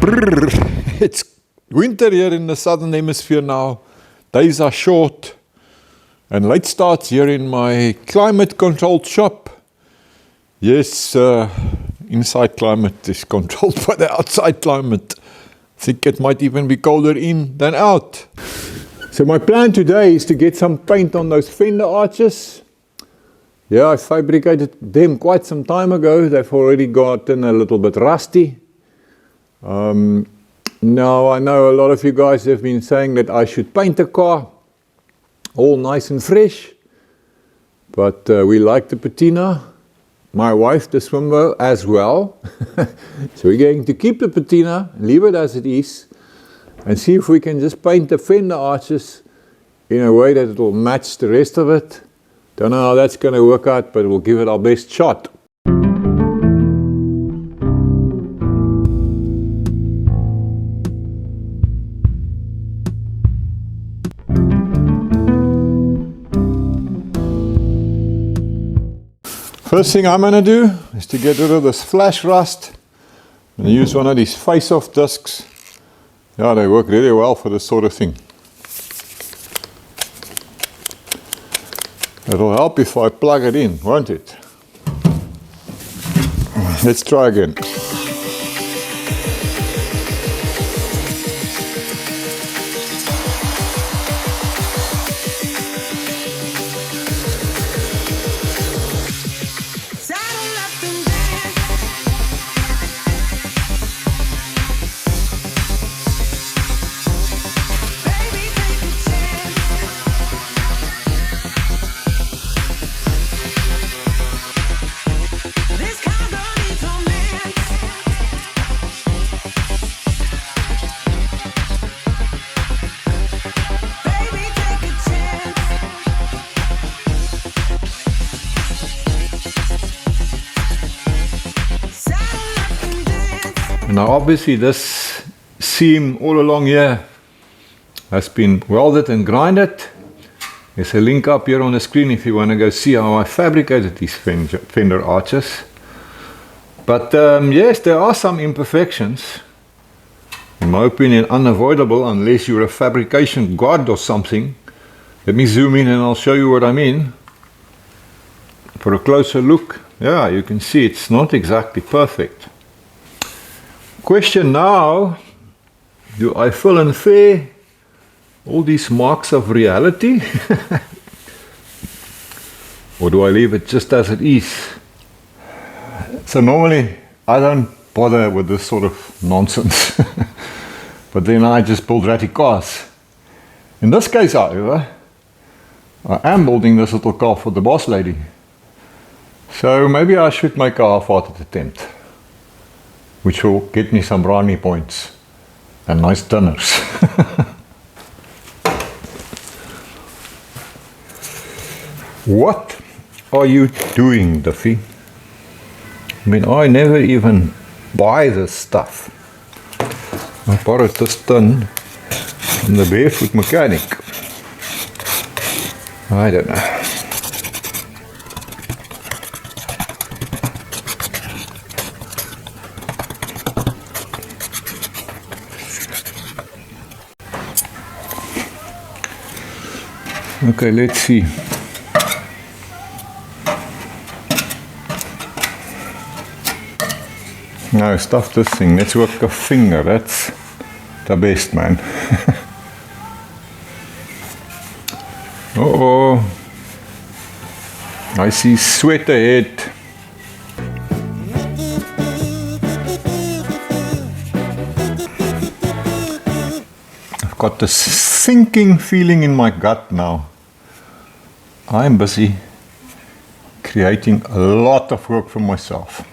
It's winter here in the southern hemisphere now. Days are short and late starts here in my climate controlled shop. Yes, inside climate is controlled by the outside climate. I think it might even be colder in than out. So my plan today is to get some paint on those fender arches. Yeah, I fabricated them quite some time ago. They've already gotten a little bit rusty. Now I know a lot of you guys have been saying that I should paint the car all nice and fresh, but we like the patina. My wife, the swimmer, as well. So we're going to keep the patina, leave it as it is, and see if we can just paint the fender arches in a way that it will match the rest of it. Don't know how that's going to work out, but we'll give it our best shot. First thing I'm going to do is to get rid of this flash rust. I'm going to use one of these face-off discs. Yeah, they work really well for this sort of thing. It'll help if I plug it in, won't it? Let's try again. Now obviously this seam all along here has been welded and grinded. There's a link up here on the screen if you want to go see how I fabricated these fender arches. But yes, there are some imperfections. In my opinion, unavoidable unless you're a fabrication god or something. Let me zoom in and I'll show you what I mean. For a closer look, yeah, you can see it's not exactly perfect. Question now, do I fill in fair all these marks of reality? Or do I leave it just as it is? So normally I don't bother with this sort of nonsense. But then I just build ratty cars. In this case, however, I am building this little car for the boss lady. So maybe I should make a half-hearted attempt, which will get me some brownie points and nice dinners. What are you doing, Duffy? I mean, I never even buy this stuff. I borrowed this tin from the barefoot mechanic. I don't know. Okay, let's see. Now stuff this thing. Let's work a finger. That's the best, man. Uh-oh. I see sweat ahead. I've got this sinking feeling in my gut now. I'm busy creating a lot of work for myself.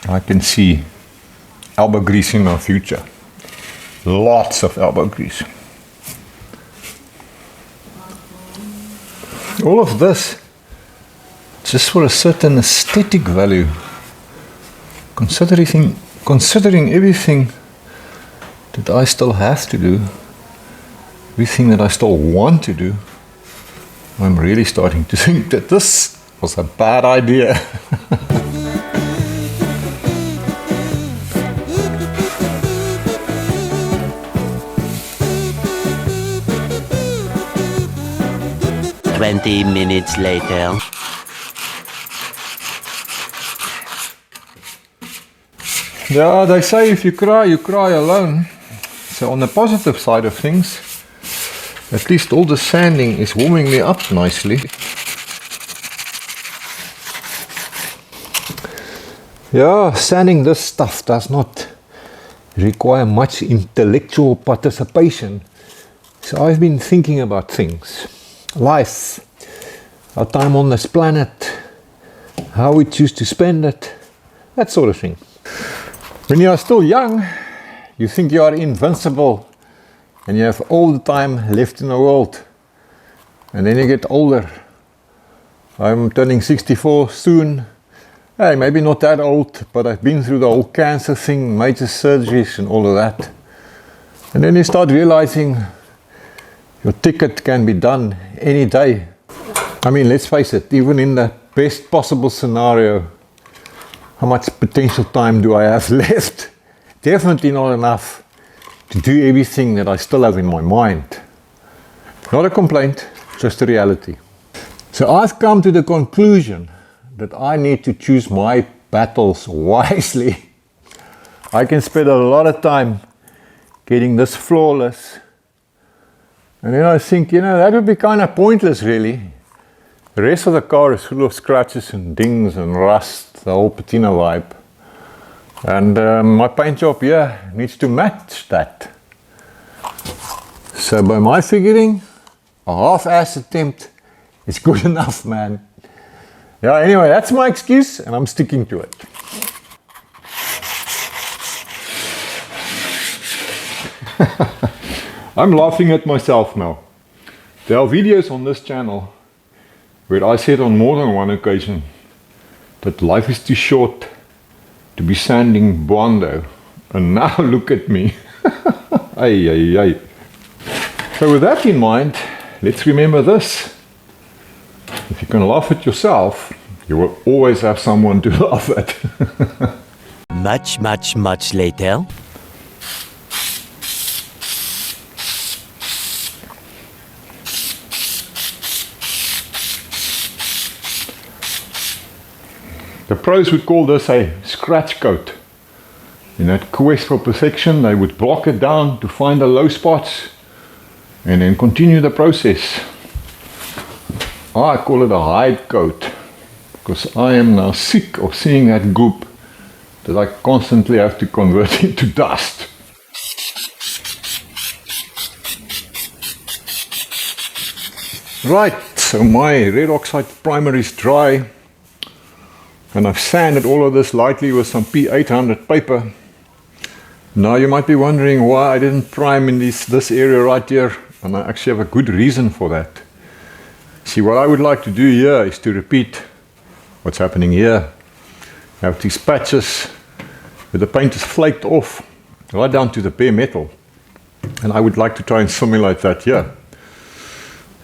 I can see elbow grease in my future. Lots of elbow grease. All of this just for a certain aesthetic value. Considering everything that I still have to do, everything that I still want to do, I'm really starting to think that this was a bad idea. 20 minutes later. Yeah, they say if you cry alone. So on the positive side of things, at least all the sanding is warming me up nicely. Yeah, sanding this stuff does not require much intellectual participation. So I've been thinking about things. Life, our time on this planet, how we choose to spend it, that sort of thing. When you are still young, you think you are invincible and you have all the time left in the world. And then you get older. I'm turning 64 soon. Hey, maybe not that old, but I've been through the whole cancer thing, major surgeries and all of that. And then you start realizing your ticket can be done any day. I mean, let's face it, even in the best possible scenario, how much potential time do I have left? Definitely not enough to do everything that I still have in my mind. Not a complaint, just a reality. So I've come to the conclusion that I need to choose my battles wisely. I can spend a lot of time getting this flawless. And then I think, that would be kind of pointless really. The rest of the car is full of scratches and dings and rust, the whole Patina vibe. And my paint job here needs to match that. So by my figuring, a half-ass attempt is good enough, man. Yeah, anyway, that's my excuse and I'm sticking to it. I'm laughing at myself now. There are videos on this channel where I said on more than one occasion that life is too short to be sanding Bondo. And now look at me. Ay, ay, ay. So with that in mind, let's remember this. If you can laugh at yourself, you will always have someone to laugh at. Much later. The pros would call this a scratch coat. In that quest for perfection, they would block it down to find the low spots and then continue the process. I call it a hide coat because I am now sick of seeing that goop that I constantly have to convert into dust. Right, so my red oxide primer is dry and I've sanded all of this lightly with some P800 paper. Now you might be wondering why I didn't prime in this area right here, and I actually have a good reason for that. See, what I would like to do here is to repeat what's happening here. I have these patches where the paint is flaked off right down to the bare metal, and I would like to try and simulate that here.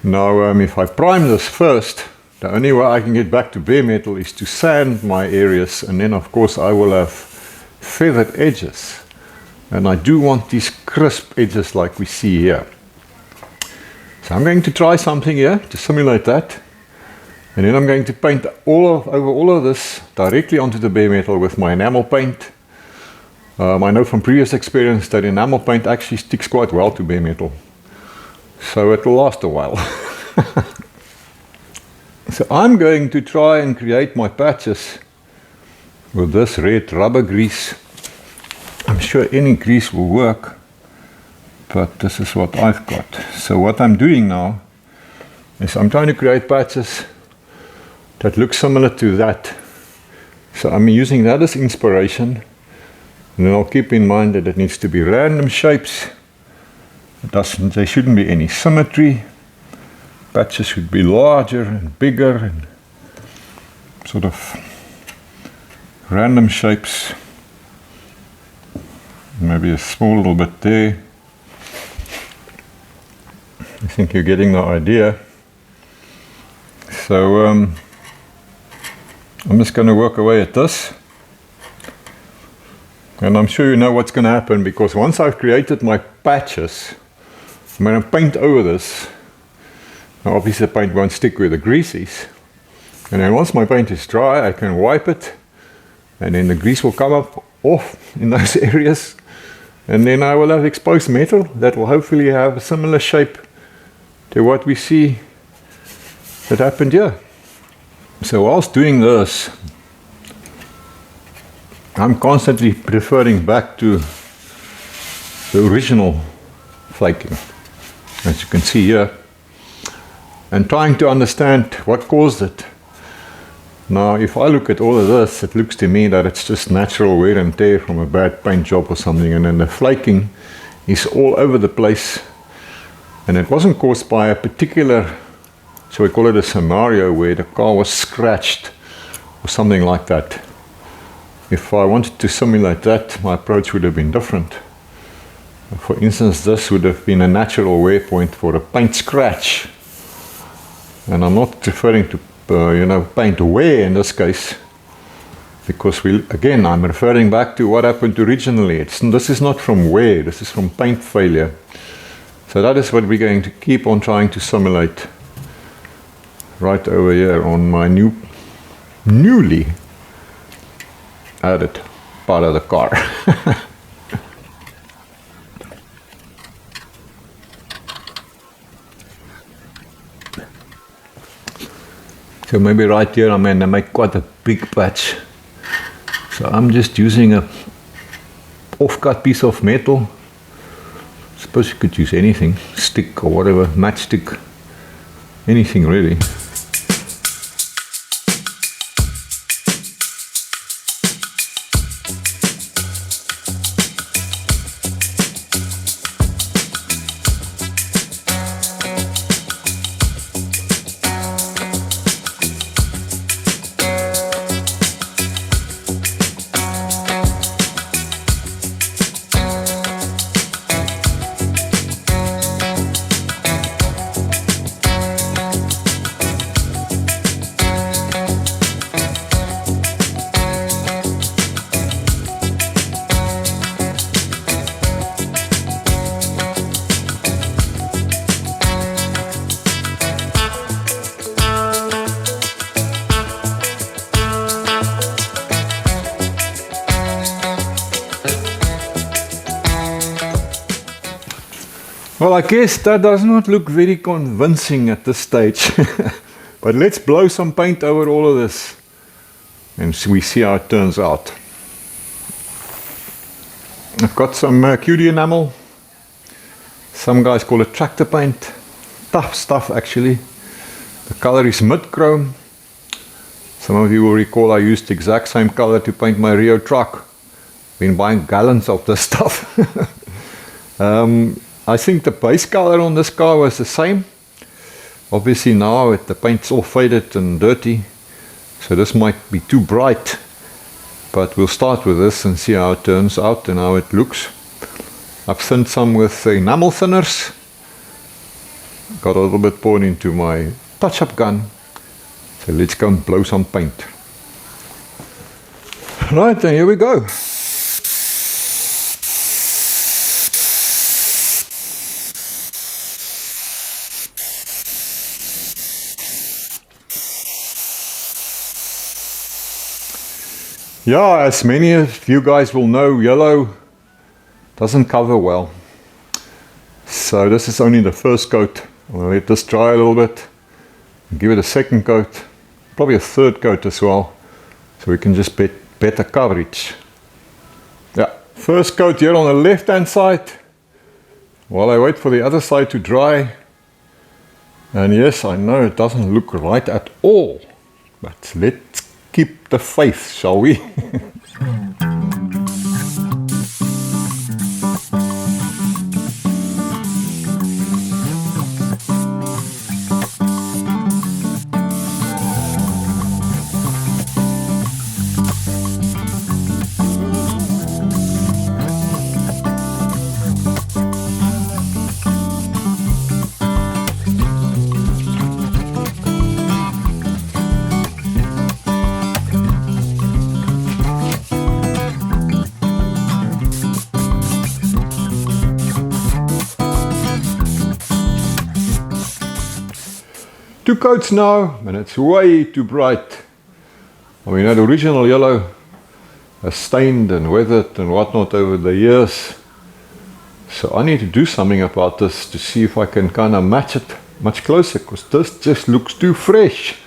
Now if I prime this first, the only way I can get back to bare metal is to sand my areas, and then of course I will have feathered edges. And I do want these crisp edges like we see here. So I'm going to try something here to simulate that. And then I'm going to paint over all of this directly onto the bare metal with my enamel paint. I know from previous experience that enamel paint actually sticks quite well to bare metal. So it will last a while. So I'm going to try and create my patches with this red rubber grease. I'm sure any grease will work, but this is what I've got. So what I'm doing now is I'm trying to create patches that look similar to that. So I'm using that as inspiration, and then I'll keep in mind that it needs to be random shapes. There shouldn't be any symmetry. Patches should be larger and bigger and sort of random shapes. Maybe a small little bit there. I think you're getting the idea. So I'm just going to work away at this. And I'm sure you know what's going to happen, because once I've created my patches, I'm going to paint over this. Now obviously the paint won't stick where the grease is. And then once my paint is dry, I can wipe it, and then the grease will come up off in those areas. And then I will have exposed metal that will hopefully have a similar shape to what we see that happened here. So whilst doing this, I'm constantly referring back to the original flaking, as you can see here, and trying to understand what caused it. Now, if I look at all of this, it looks to me that it's just natural wear and tear from a bad paint job or something, and then the flaking is all over the place, and it wasn't caused by a particular, so we call it a scenario, where the car was scratched or something like that. If I wanted to simulate that, my approach would have been different. For instance, this would have been a natural wear point for a paint scratch, and I'm not referring to paint wear in this case, because again, I'm referring back to what happened originally. This is not from wear, this is from paint failure. So that is what we're going to keep on trying to simulate right over here on my newly added part of the car. So maybe right here I'm going to make quite a big patch. So I'm just using a off-cut piece of metal. I suppose you could use anything, stick or whatever, matchstick, anything really. Well, I guess that does not look very convincing at this stage. But let's blow some paint over all of this and we see how it turns out. I've got some QD enamel. Some guys call it tractor paint. Tough stuff actually. The color is mid-chrome. Some of you will recall I used the exact same color to paint my Rio truck. Been buying gallons of this stuff. I think the base color on this car was the same. Obviously now the paint's all faded and dirty, so this might be too bright, but we'll start with this and see how it turns out and how it looks. I've thinned some with enamel thinners. Got a little bit poured into my touch-up gun, so let's go and blow some paint. Right, then here we go. Yeah, as many of you guys will know, yellow doesn't cover well. So this is only the first coat. I'm going to let this dry a little bit, give it a second coat, probably a third coat as well, so we can just get better coverage. Yeah, first coat here on the left hand side, while I wait for the other side to dry. And yes, I know it doesn't look right at all, but let's keep the faith, shall we? 2 coats now, and it's way too bright. I mean, that original yellow has stained and weathered and whatnot over the years. So I need to do something about this to see if I can kind of match it much closer, because this just looks too fresh.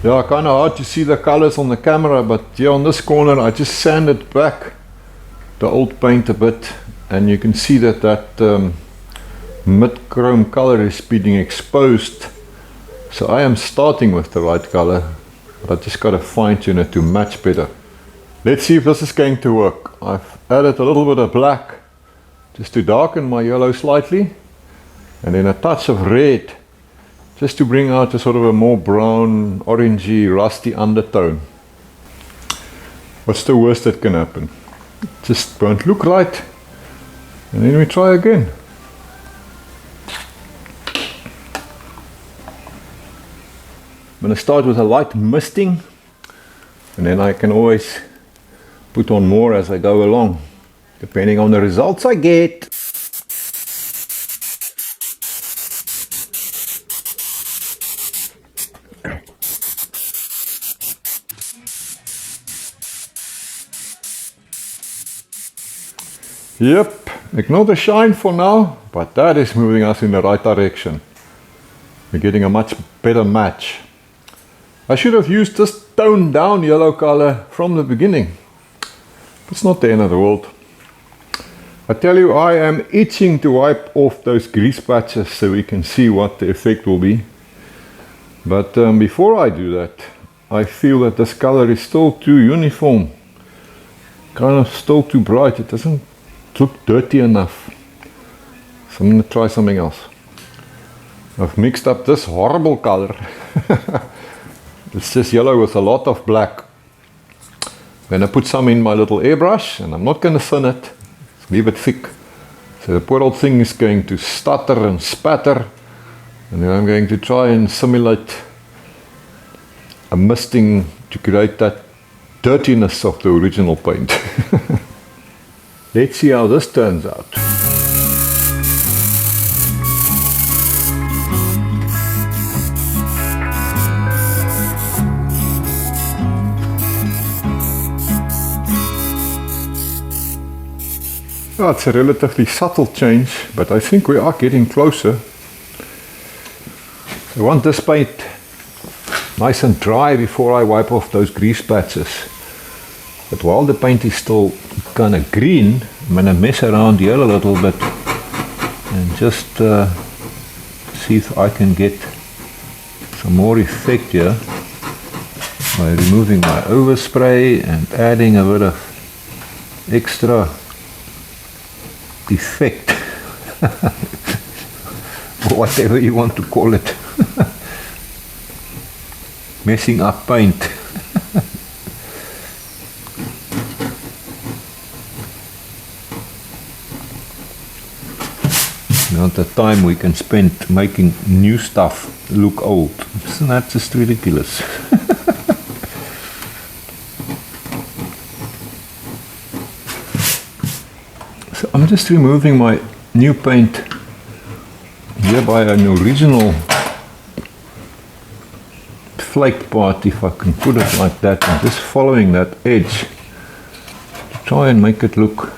Yeah, kind of hard to see the colors on the camera, but yeah, on this corner I just sanded back the old paint a bit, and you can see that mid-chrome color is being exposed. So I am starting with the right color, but I just got to fine-tune it to match better. Let's see if this is going to work. I've added a little bit of black just to darken my yellow slightly, and then a touch of red just to bring out a sort of a more brown, orangey, rusty undertone. What's the worst that can happen? It just won't look right, and then we try again. I'm going to start with a light misting, and then I can always put on more as I go along, depending on the results I get. Yep, ignore the shine for now, but that is moving us in the right direction. We're getting a much better match. I should have used this toned down yellow color from the beginning. It's not the end of the world. I tell you, I am itching to wipe off those grease patches so we can see what the effect will be. But before I do that, I feel that this color is still too uniform. Kind of still too bright. It doesn't look dirty enough. So I'm going to try something else. I've mixed up this horrible color. It's just yellow with a lot of black. I'm going to put some in my little airbrush, and I'm not going to thin it. Leave it thick. So the poor old thing is going to stutter and spatter, and then I'm going to try and simulate a misting to create that dirtiness of the original paint. Let's see how this turns out. Well, it's a relatively subtle change, but I think we are getting closer. I want this paint nice and dry before I wipe off those grease patches. But while the paint is still kind of green, I'm going to mess around here a little bit and just see if I can get some more effect here by removing my overspray and adding a bit of extra effect, or whatever you want to call it. Messing up paint. Not the time we can spend making new stuff look old. Isn't that just ridiculous? So I'm just removing my new paint here by an original flake part, if I can put it like that, and just following that edge to try and make it look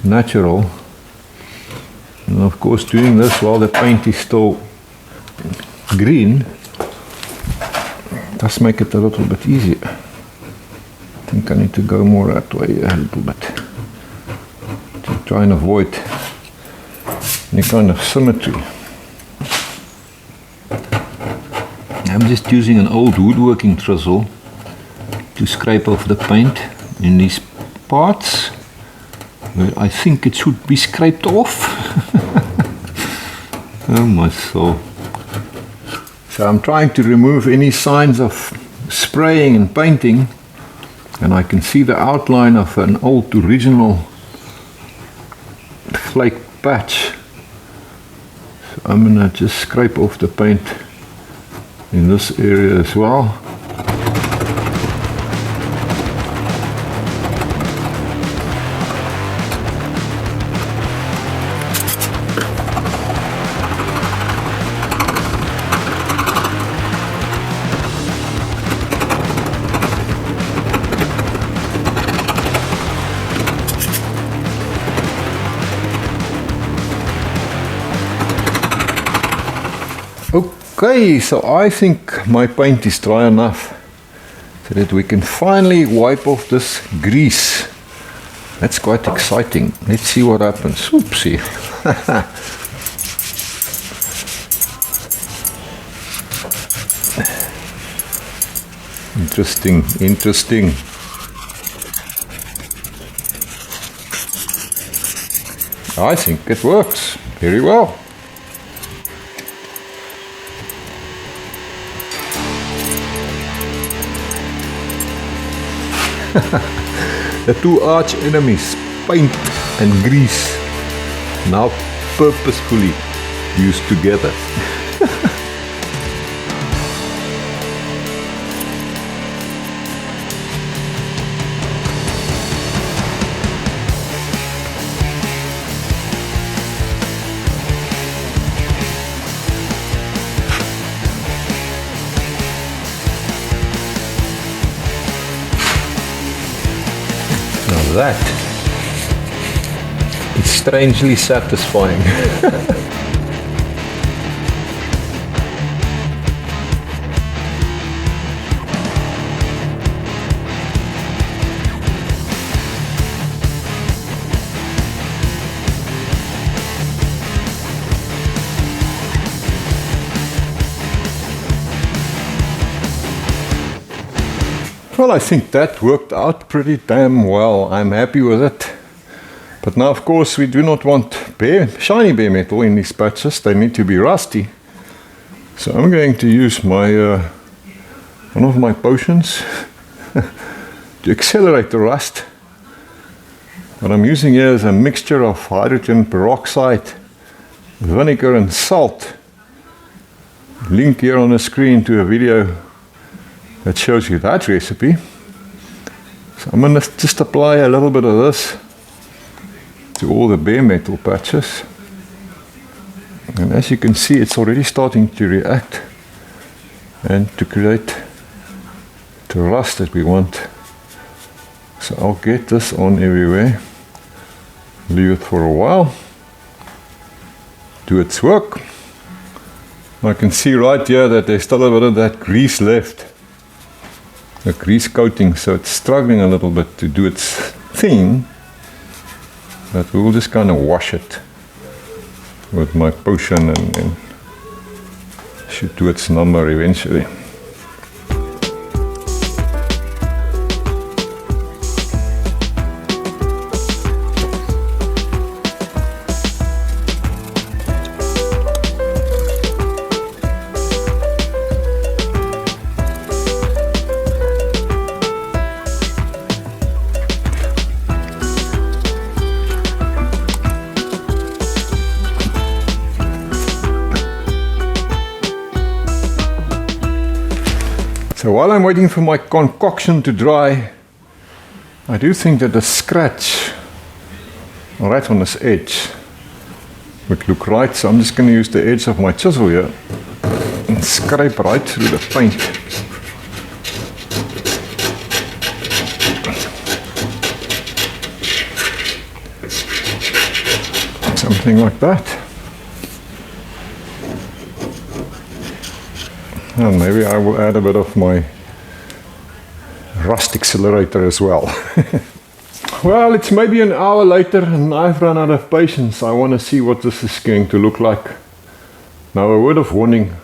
natural. And of course, doing this while the paint is still green does make it a little bit easier. I think I need to go more that way a little bit to try and avoid any kind of symmetry. I'm just using an old woodworking chisel to scrape off the paint in these parts where I think it should be scraped off. Oh my soul. So I'm trying to remove any signs of spraying and painting, and I can see the outline of an old original flake patch. So I'm gonna just scrape off the paint in this area as well. Okay, so I think my paint is dry enough so that we can finally wipe off this grease. That's quite exciting. Let's see what happens. Oopsie. Interesting, interesting. I think it works very well. The two arch enemies, paint and grease, now purposefully used together. Now that is strangely satisfying. Well, I think that worked out pretty damn well. I'm happy with it. But now, of course, we do not want shiny bare metal in these patches. They need to be rusty. So I'm going to use my one of my potions to accelerate the rust. What I'm using here is a mixture of hydrogen peroxide, vinegar and salt. Link here on the screen to a video that shows you that recipe. So I'm going to just apply a little bit of this to all the bare metal patches. And as you can see, it's already starting to react and to create the rust that we want. So I'll get this on everywhere, leave it for a while, do its work. I can see right here that there's still a bit of that grease left. A grease coating, so it's struggling a little bit to do its thing, but we'll just kind of wash it with my potion and should do its number eventually. So while I'm waiting for my concoction to dry, I do think that the scratch right on this edge would look right. So I'm just going to use the edge of my chisel here and scrape right through the paint. Something like that. And maybe I will add a bit of my rust accelerator as well. Well, it's maybe an hour later and I've run out of patience. I want to see what this is going to look like. Now, a word of warning.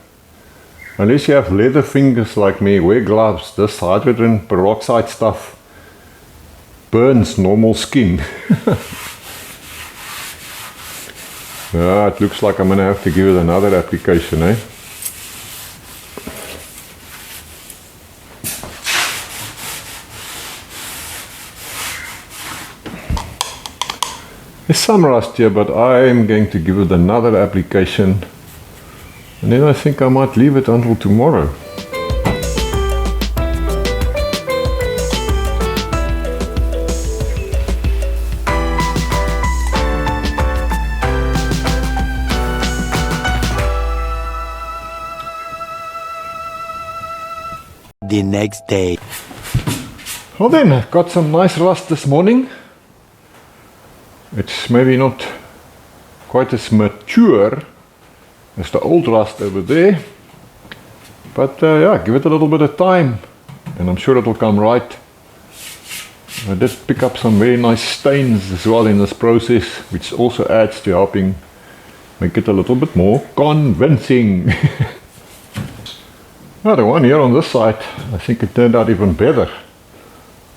Unless you have leather fingers like me, wear gloves. This hydrogen peroxide stuff burns normal skin. Yeah, it looks like I'm going to have to give it another application, eh? There's some rust here, but I am going to give it another application, and then I think I might leave it until tomorrow. The next day. Well then, I've got some nice rust this morning. It's maybe not quite as mature as the old rust over there, But yeah, give it a little bit of time and I'm sure it'll come right. I did pick up some very nice stains as well in this process, which also adds to helping make it a little bit more convincing. Now the one here on this side, I think it turned out even better.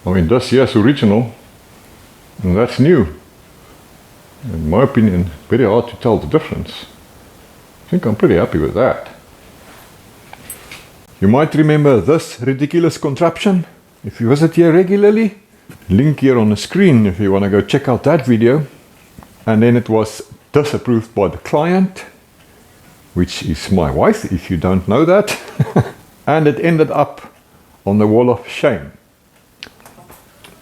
I mean, this here's original and that's new. In my opinion, very hard to tell the difference. I think I'm pretty happy with that. You might remember this ridiculous contraption if you visit here regularly. Link here on the screen if you want to go check out that video. And then it was disapproved by the client, which is my wife if you don't know that. And it ended up on the wall of shame.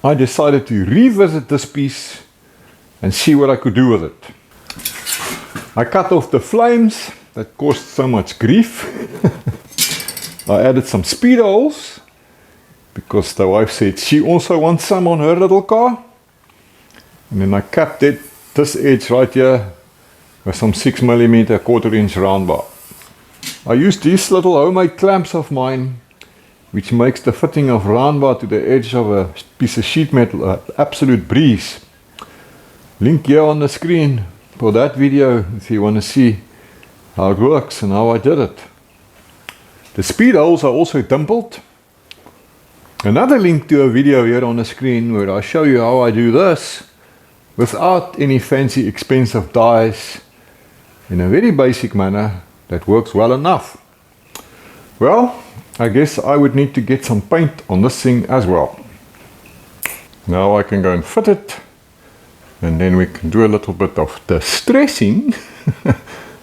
I decided to revisit this piece and see what I could do with it. I cut off the flames that caused so much grief. I added some speed holes because the wife said she also wants some on her little car. And then I capped this edge right here with some 6mm 1/4 inch round bar. I used these little homemade clamps of mine, which makes the fitting of round bar to the edge of a piece of sheet metal an absolute breeze. Link here on the screen for that video if you want to see how it works and how I did it. The speed holes are also dimpled. Another link to a video here on the screen where I show you how I do this without any fancy expensive dies in a very basic manner that works well enough. Well, I guess I would need to get some paint on this thing as well. Now I can go and fit it and then we can do a little bit of distressing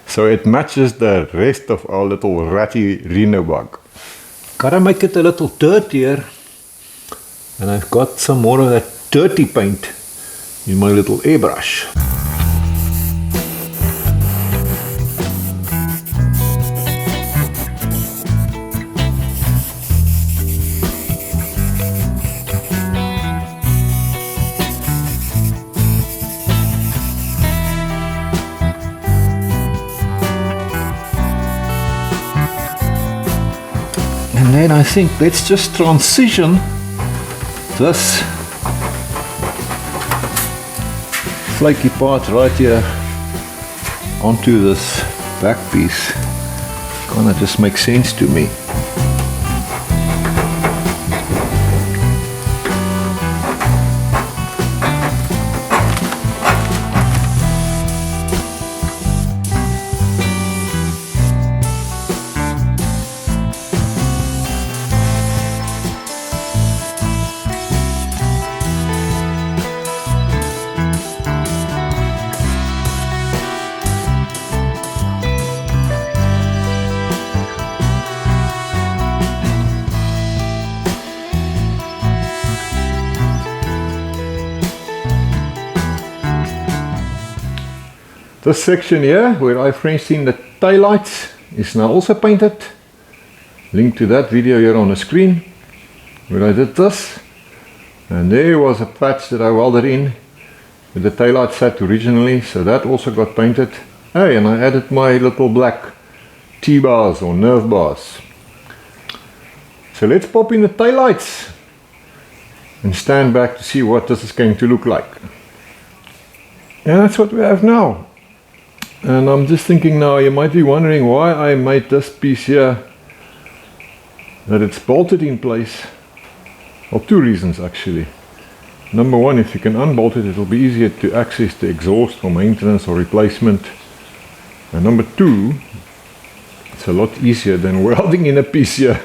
so it matches the rest of our little ratty Renobug. Gotta make it a little dirtier, and I've got some more of that dirty paint in my little airbrush. And then I think let's just transition this flaky part right here onto this back piece. Kinda just makes sense to me. This section here, where I Frenched in the taillights, is now also painted. Link to that video here on the screen, where I did this. And there was a patch that I welded in with the taillight set originally, so that also got painted. Hey, and I added my little black T-bars or nerve bars. So let's pop in the taillights and stand back to see what this is going to look like. And that's what we have now. And I'm just thinking now, you might be wondering why I made this piece here, that it's bolted in place. Well, two reasons actually. Number one, if you can unbolt it, it'll be easier to access the exhaust for maintenance or replacement. And number two, it's a lot easier than welding in a piece here.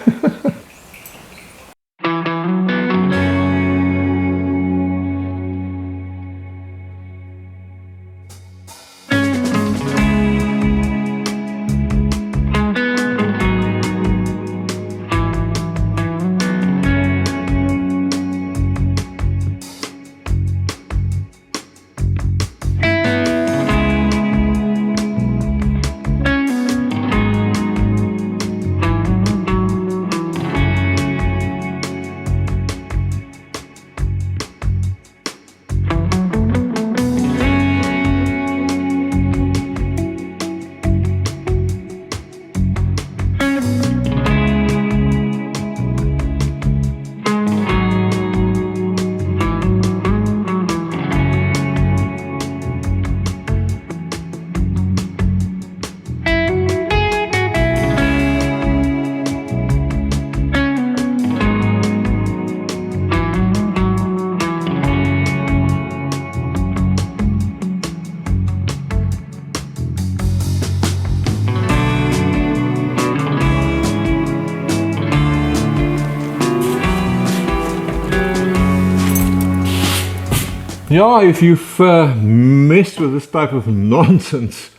Yeah, if you've messed with this type of nonsense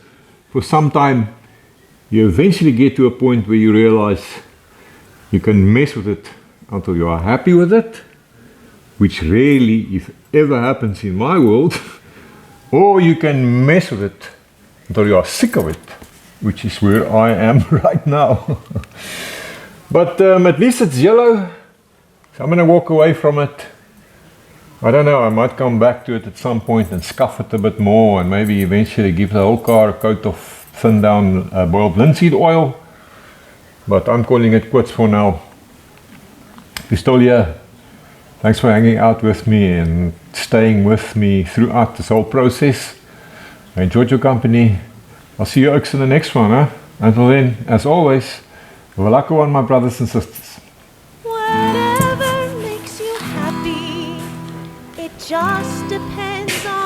for some time, you eventually get to a point where you realize you can mess with it until you are happy with it, which rarely, if ever, happens in my world, or you can mess with it until you are sick of it, which is where I am right now. But at least it's yellow, so I'm going to walk away from it. I don't know, I might come back to it at some point and scuff it a bit more and maybe eventually give the whole car a coat of thin down boiled linseed oil. But I'm calling it quits for now. If you're still here, thanks for hanging out with me and staying with me throughout this whole process. I enjoyed your company. I'll see you folks in the next one. Huh? Until then, as always, have a lucky one, my brothers and sisters. Whatever makes you happy, it just depends on